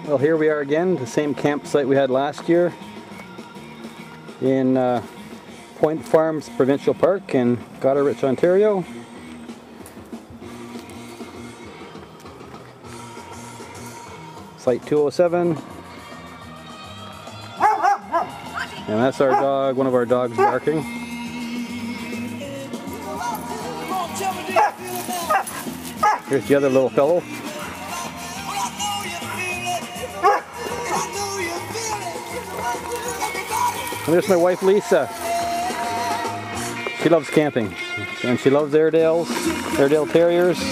Well, here we are again, the same campsite we had last year in Point Farms Provincial Park in Goderich, Ontario. Site 207. And that's our dog, one of our dogs barking. Here's the other little fellow. And there's my wife Lisa. She loves camping. And she loves Airedales, Airedale Terriers. It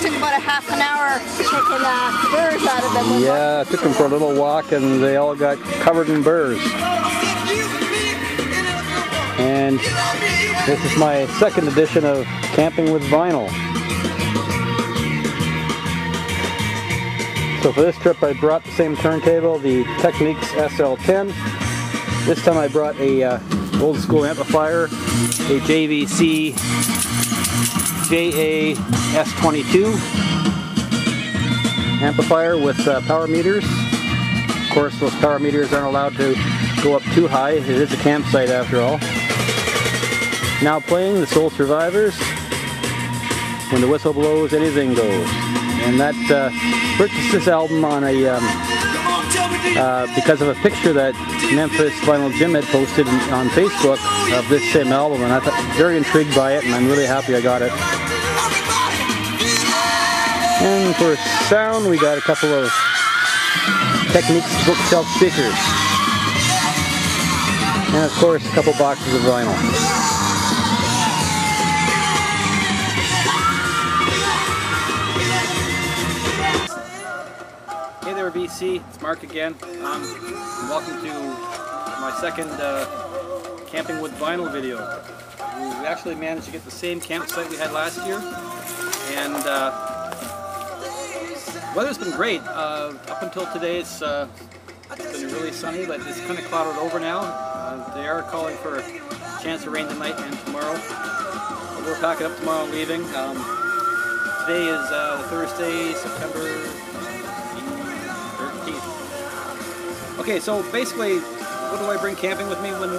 took about a half an hour taking burrs out of them. Yeah, I took them for a little walk and they all got covered in burrs. And this is my second edition of Camping with Vinyl. So for this trip I brought the same turntable, the Technics SL10. This time I brought a old school amplifier, a JVC JA-S22 amplifier with power meters. Of course those power meters aren't allowed to go up too high, it is a campsite after all. Now playing the Soul Survivors, When the Whistle Blows Anything Goes. And that purchased this album on a because of a picture that Memphis Vinyl Jim had posted on Facebook of this same album, and I thought very intrigued by it, and I'm really happy I got it. And for sound, we got a couple of Technics bookshelf speakers, and of course a couple boxes of vinyl. Hey there BC, it's Mark again. Welcome to my second Camping with Vinyl video. We actually managed to get the same campsite we had last year, and weather's been great. Up until today it's been really sunny, but it's kind of clouded over now. They are calling for a chance of rain tonight and tomorrow. We're packing up tomorrow and leaving. Today is Thursday, September 13th. Okay, so basically, what do I bring camping with me when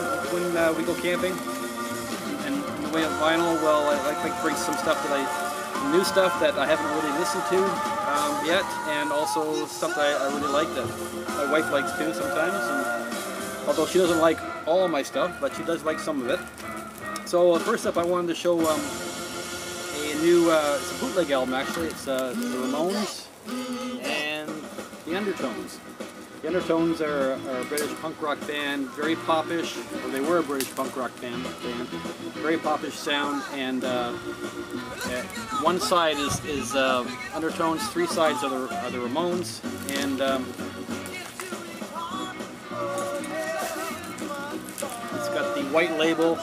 we go camping? And in the way of vinyl, well, I like to bring some stuff new stuff that I haven't really listened to yet, and also stuff that I really like that my wife likes too sometimes. And although she doesn't like all of my stuff, but she does like some of it. So first up, I wanted to show a new it's a bootleg album actually. It's the Ramones and the Undertones. The Undertones are a British punk rock band, very popish, or they were a British punk rock band, very popish sound, and one side is Undertones, three sides are the Ramones, and it's got the white label,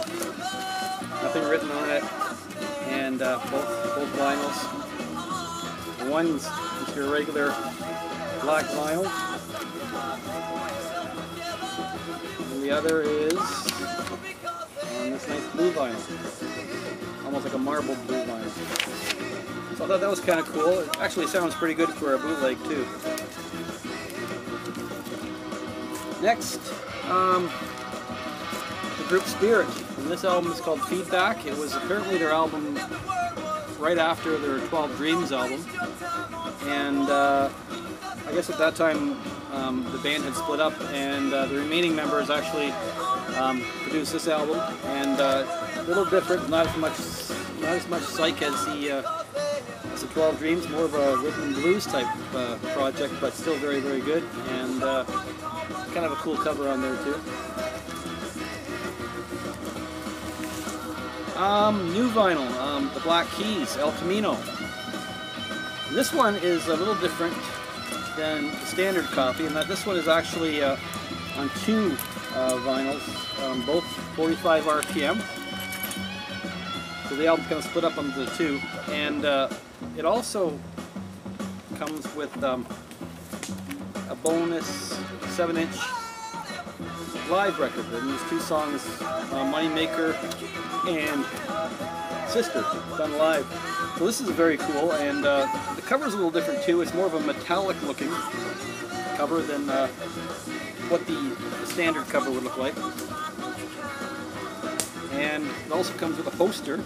nothing written on it, and both vinyls. One's just your regular black vinyl. The other is on this nice blue vinyl, almost like a marble blue vinyl. So I thought that was kind of cool. It actually sounds pretty good for a bootleg too. Next, the group Spirit, and this album is called Feedback. It was apparently their album right after their 12 Dreams album, and I guess at that time the band had split up, and the remaining members actually produced this album, and a little different, not as much psych as the 12 Dreams, more of a rhythm and blues type project, but still very, very good, and kind of a cool cover on there too. New vinyl, the Black Keys, El Camino. This one is a little different than the standard copy, in that this one is actually on two vinyls, both 45 RPM. So the album's kind of split up into the two, and it also comes with a bonus 7-inch live record. And there's two songs, Moneymaker and sister done live. So this is very cool, and the cover is a little different too. It's more of a metallic looking cover than what the standard cover would look like. And it also comes with a poster.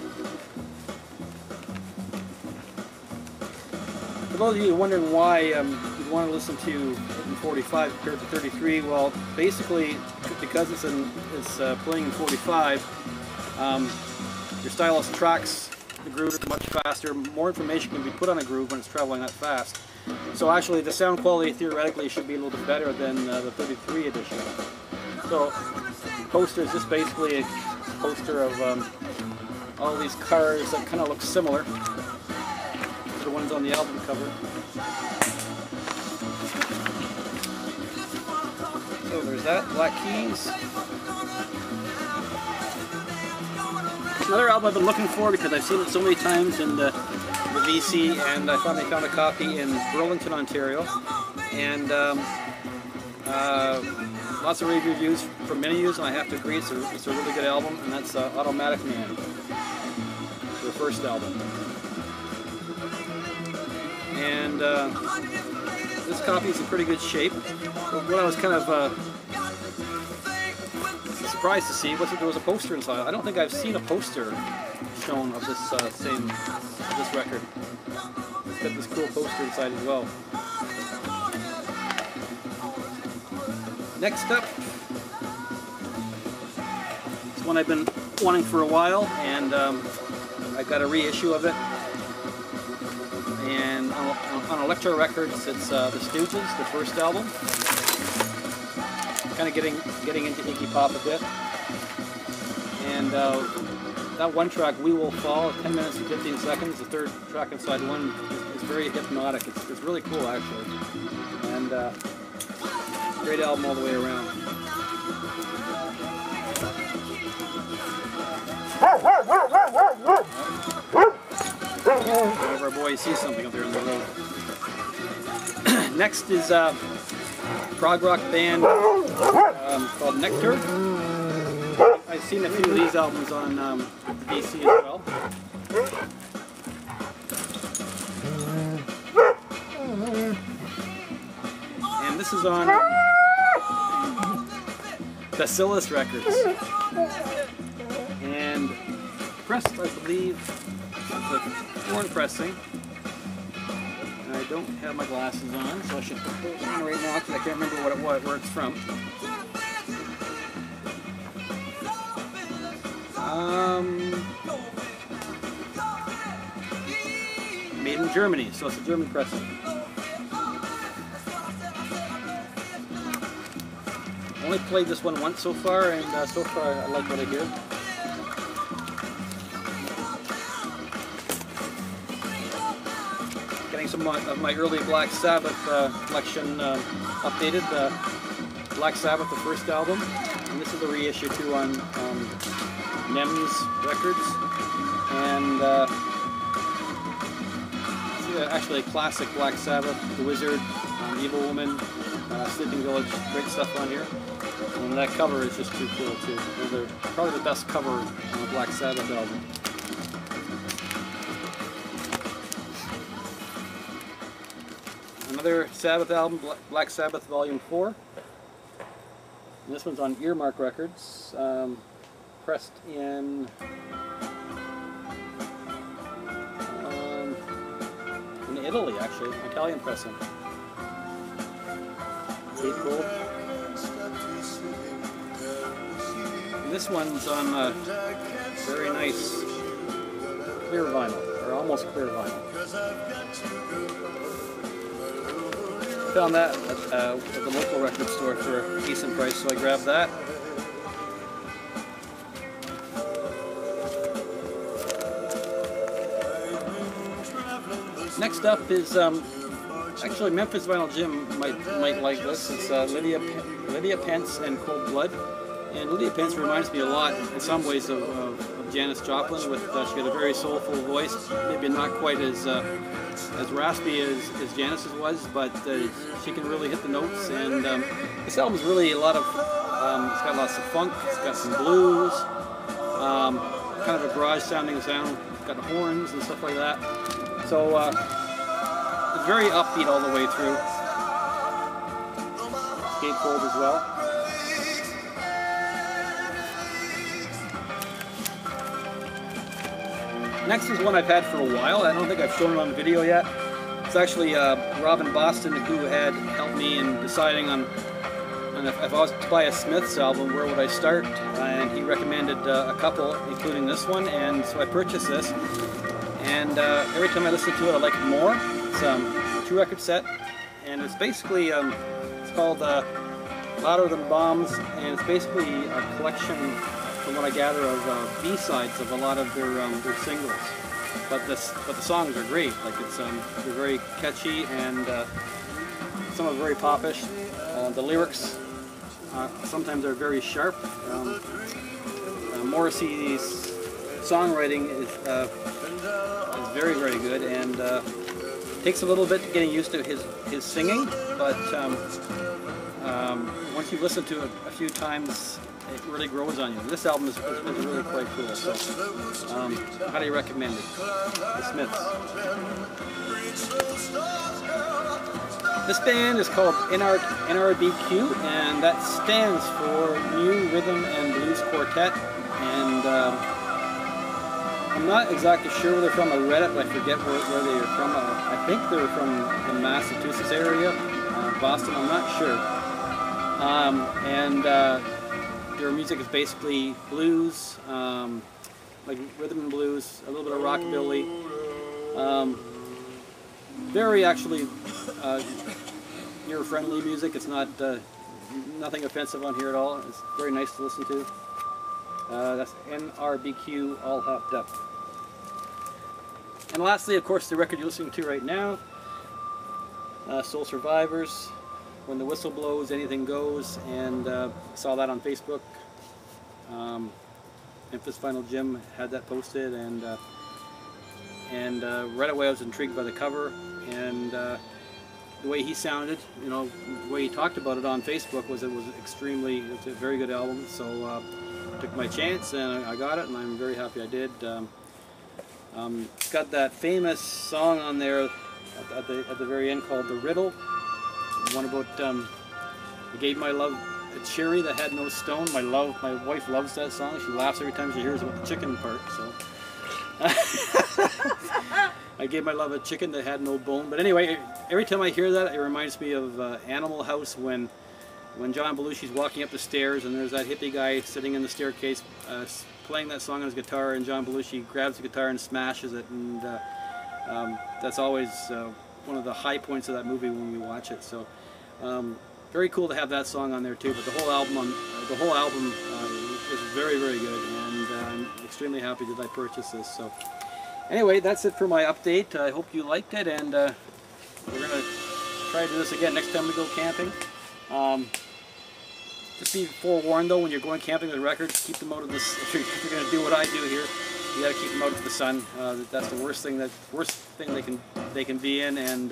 For those of you wondering why you'd want to listen to 45 compared to 33, well, basically because it's playing in 45, your stylus tracks the groove much faster. More information can be put on a groove when it's traveling that fast. So actually, the sound quality theoretically should be a little bit better than the 33 edition. So, the poster is just basically a poster of all these cars that kind of look similar to the ones on the album cover. So there's that, Black Keys. Another album I've been looking for because I've seen it so many times in the VC, and I finally found a copy in Burlington, Ontario. And lots of rave reviews from many reviews, and I have to agree it's a really good album, and that's Automatic Man, their first album. And this copy is in pretty good shape. What I was kind of surprised to see was that there was a poster inside. I don't think I've seen a poster shown of this this record. It's got this cool poster inside as well. Next up, it's one I've been wanting for a while, and I got a reissue of it. And on Elektra Records, it's the Stooges, the first album. Kind of getting into Iggy Pop a bit. And that one track, We Will Fall, 10 minutes and 15 seconds, the third track inside one, is very hypnotic. It's really cool, actually. And great album all the way around. Whenever our boy sees something up there on the road. Next is a prog rock band called Nectar. I've seen a few of these albums on BC as well. And this is on Bacillus Records. And pressed, I believe, the foreign pressing. And I don't have my glasses on, so I should put those on right now because I can't remember where it's from. Made in Germany, so it's a German pressing. Only played this one once so far, and so far I like what I hear. Getting some of my early Black Sabbath collection updated. Black Sabbath, the first album, and this is a reissue too on Memphis Records, and actually a classic Black Sabbath, The Wizard, Evil Woman, Sleeping Village, great stuff on here. And that cover is just too cool too. They're probably the best cover on a Black Sabbath album. Another Sabbath album, Black Sabbath Volume 4. And this one's on Earmark Records, pressed in Italy, actually, Italian pressing. Pretty cool. And this one's on very nice clear vinyl, or almost clear vinyl. Found that at the local record store for a decent price, so I grabbed that. Next up is actually Memphis Vinyl Jim might like this. It's Lydia Pence and Cold Blood, and Lydia Pence reminds me a lot in some ways of Janis Joplin. With she had a very soulful voice, maybe not quite as raspy as Janis's was, but she can really hit the notes. And this album is really a lot of it's got lots of funk, it's got some blues. kind of a garage sounding sound. It's got horns and stuff like that. So it's very upbeat all the way through. Gatefold as well. Next is one I've had for a while. I don't think I've shown it on video yet. It's actually Robin Boston who had helped me in deciding on if I was to buy a Smiths album, where would I start? And he recommended a couple, including this one, and so I purchased this. And every time I listen to it, I like it more. It's a 2-record set, and it's basically it's called Louder Than Bombs, and it's basically a collection, from what I gather, of B-sides of a lot of their singles. But the songs are great. Like they're very catchy, and some are very popish. The lyrics sometimes are very sharp. Morrissey's songwriting is very, very good, and takes a little bit getting used to his singing, but once you listen to it a few times, it really grows on you. This album is really quite cool, so highly recommend it. The Smiths. This band is called NRBQ, and that stands for New Rhythm and Blues Quartet. And I'm not exactly sure where they're from. I read it, but I forget where they are from. I think they're from the Massachusetts area, Boston. I'm not sure. Their music is basically blues, like rhythm and blues, a little bit of rockabilly. Very actually ear-friendly music. It's not nothing offensive on here at all. It's very nice to listen to. That's NRBQ, all hopped up. And lastly, of course, the record you're listening to right now, Soul Survivors, When the Whistle Blows, Anything Goes, and saw that on Facebook. Memphis Final Jim had that posted, and right away I was intrigued by the cover, and the way he sounded, you know, the way he talked about it on Facebook it's a very good album. So took my chance and I got it, and I'm very happy I did. It's got that famous song on there at the very end called The Riddle. The one about I gave my love a cherry that had no stone. My wife loves that song. She laughs every time she hears about the chicken part. So I gave my love a chicken that had no bone. But anyway, every time I hear that, it reminds me of Animal House, when John Belushi's walking up the stairs and there's that hippie guy sitting in the staircase playing that song on his guitar, and John Belushi grabs the guitar and smashes it, and that's always one of the high points of that movie when we watch it. So very cool to have that song on there too. But the whole album is very, very good, and I'm extremely happy that I purchased this. So anyway, that's it for my update. I hope you liked it, and we're gonna try to do this again next time we go camping. Just be forewarned though, when you're going camping with records, keep them out of this. If you're going to do what I do here, you got to keep them out of the sun. That's the worst thing they can be in. And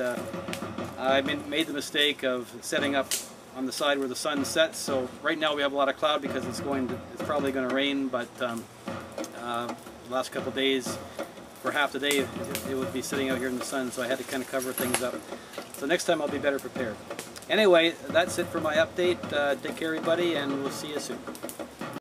I made the mistake of setting up on the side where the sun sets. So right now we have a lot of cloud because it's probably going to rain. But the last couple of days, for half the day, it would be sitting out here in the sun. So I had to kind of cover things up. So next time I'll be better prepared. Anyway, that's it for my update. Take care, everybody, and we'll see you soon.